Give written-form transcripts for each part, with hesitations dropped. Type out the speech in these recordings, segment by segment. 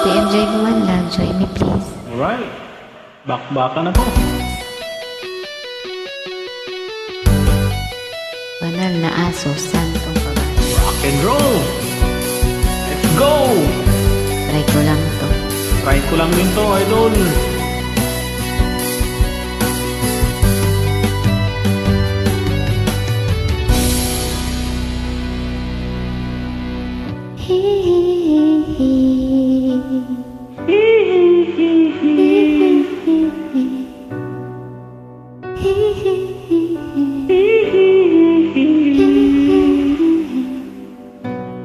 MJ Bumanlag, join me please. Alright. Bakbaka na po. Banal na aso, santong babae. Rock and roll. Let's go. Try ko lang to. Try ko lang din to, idol.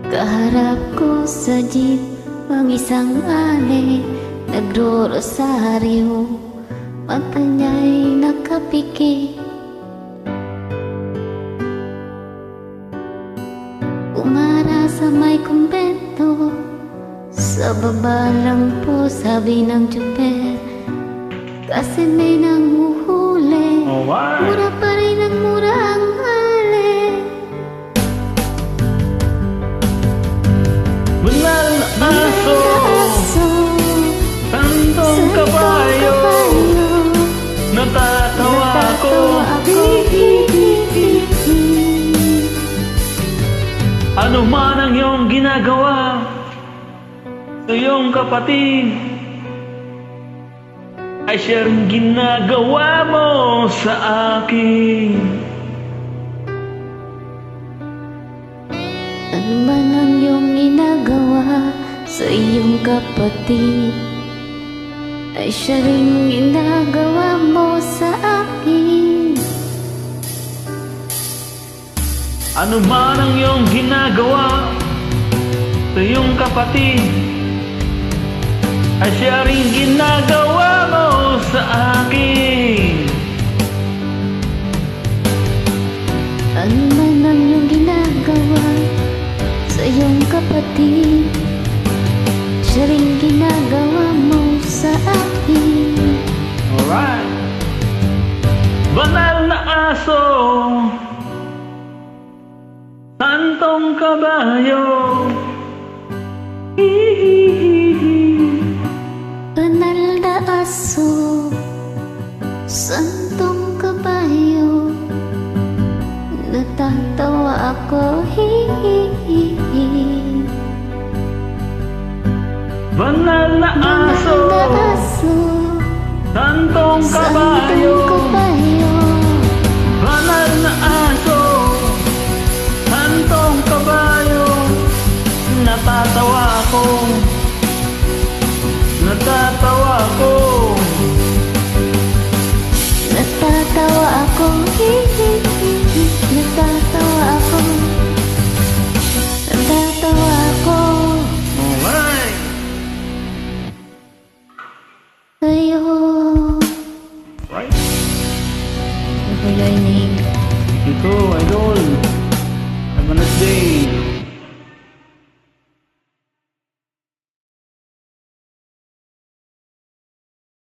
Kaharap ko sa jeep ang isang ane, nagro-rosaryo, mata niya'y nakapikit. Umara sa may kumbento, sa baba lang po sabi ng tsuper, kasi may nanguhuli. Alright. Mura pa rin ang mura ang ale. Banal na aso. Aso, Santong kabayo. Natatawa ako. Ano man ang iyong ginagawa sa iyong kapatid, ay siya rin ginagawa mo sa akin. Ano man ang iyong ginagawa sa iyong kapatid, ay siya rin ginagawa mo sa akin. Ano man ang iyong ginagawa sa iyong kapatid, ay siya rin ginagawa mo sa akin. Ano man ang iyong ginagawa sa iyong kapatid, siya rin ginagawa mo sa akin. Alright. Banal na aso, santong kabayo. Banal na aso, santong kabayo, natatawa ako, hi-hi-hi. Banal na aso, Banal na aso, santong kabayo. santong kabayo, Banal na aso, santong kabayo. Natatawa ako. Natatawa ako. natatawa ako, hi-hi-hi. Natatawa ako, natatawa ako. Alright. Sa'yo. Right. Ano po yun, Ito, idol.